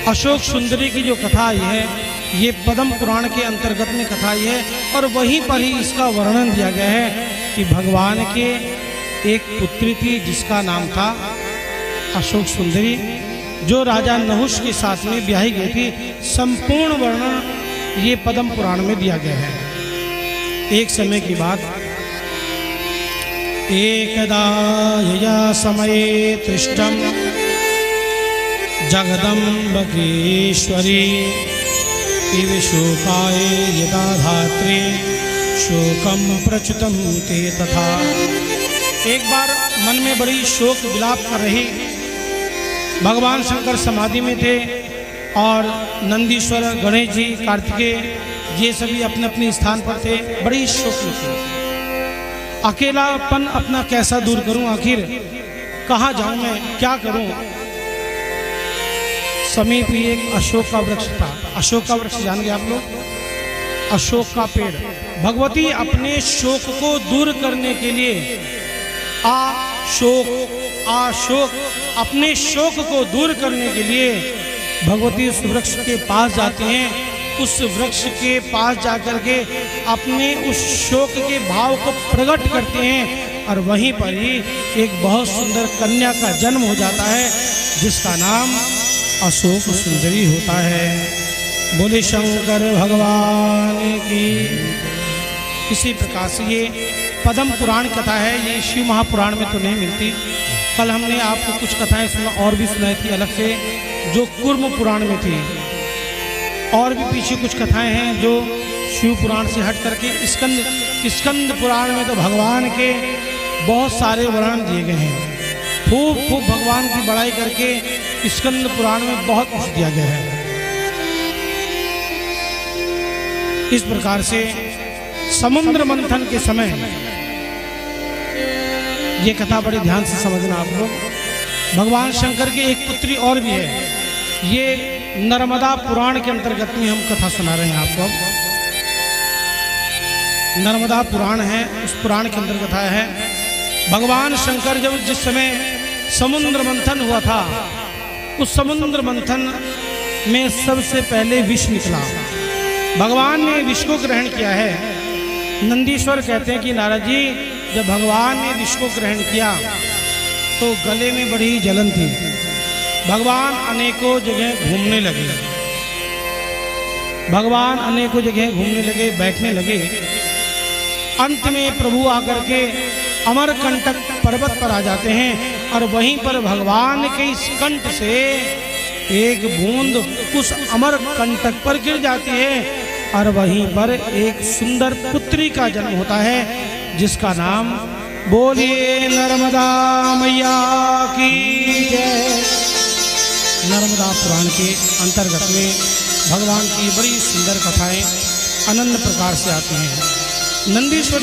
अशोक सुंदरी की जो कथा आई है ये पद्म पुराण के अंतर्गत में कथा आई है और वहीं पर ही इसका वर्णन दिया गया है कि भगवान के एक पुत्री थी जिसका नाम था अशोक सुंदरी, जो राजा नहुष के साथ में ब्याही गई थी। संपूर्ण वर्णन ये पद्म पुराण में दिया गया है। एक समय की बात, एकदा यया समये तिष्ठं जगदम्बकेश्वरी इव शोकाय यदा धात्री शोकं प्रच्युतं ते तथा। एक बार मन में बड़ी शोक विलाप कर रही भगवान शंकर समाधि में थे और नंदीश्वर, गणेश जी, कार्तिकेय ये सभी अपने अपने स्थान पर थे। बड़ी शोक में थे। अकेलापन अपना कैसा दूर करूं, आखिर कहाँ जाऊं मैं, क्या करूं। समीप ही एक अशोक का वृक्ष था। अशोक का वृक्ष जान गए आप लोग, अशोक का पेड़। भगवती अपने शोक को दूर करने के लिए आशोक अपने शोक को दूर करने के लिए भगवती उस वृक्ष के पास जाते हैं। उस वृक्ष के पास जाकर के अपने उस शोक के भाव को प्रकट करते हैं और वहीं पर ही एक बहुत सुंदर कन्या का जन्म हो जाता है जिसका नाम अशोक सुंदरी होता है। बोले शंकर भगवान की। इसी प्रकार से ये पद्म पुराण कथा है, ये शिव महापुराण में तो नहीं मिलती। कल हमने आपको कुछ कथाएं और भी सुनाई थी अलग से जो कूर्म पुराण में थी, और भी पीछे कुछ कथाएं हैं जो शिव पुराण से हट करके स्कंद पुराण में तो भगवान के बहुत सारे वर्णन दिए गए हैं। खूब भगवान की बड़ाई करके स्कंद पुराण में बहुत कुछ दिया गया है। इस प्रकार से समुद्र मंथन के समय, ये कथा बड़े ध्यान से समझना आप लोग, भगवान शंकर की एक पुत्री और भी है। ये नर्मदा पुराण के अंतर्गत में हम कथा सुना रहे हैं आपको। नर्मदा पुराण है, उस पुराण के अंदर कथा है। भगवान शंकर जब जिस समय समुद्र मंथन हुआ था, उस समुद्र मंथन में सबसे पहले विष निकला। भगवान ने विष को ग्रहण किया है। नंदीश्वर कहते हैं कि नारद जी, जब भगवान ने विष को ग्रहण किया तो गले में बड़ी जलन थी। भगवान अनेकों जगह घूमने लगे, बैठने लगे। अंत में प्रभु आकर के अमरकंटक पर्वत पर आ जाते हैं और वहीं पर भगवान के इस कंठ से एक बूंद उस अमरकंटक पर गिर जाती है और वहीं पर एक सुंदर पुत्री का जन्म होता है जिसका नाम बोलिए नर्मदा मैया की जय। नर्मदा पुराण के अंतर्गत में भगवान की बड़ी सुंदर कथाएं अनन्य प्रकार से आती हैं। नंदीश्वर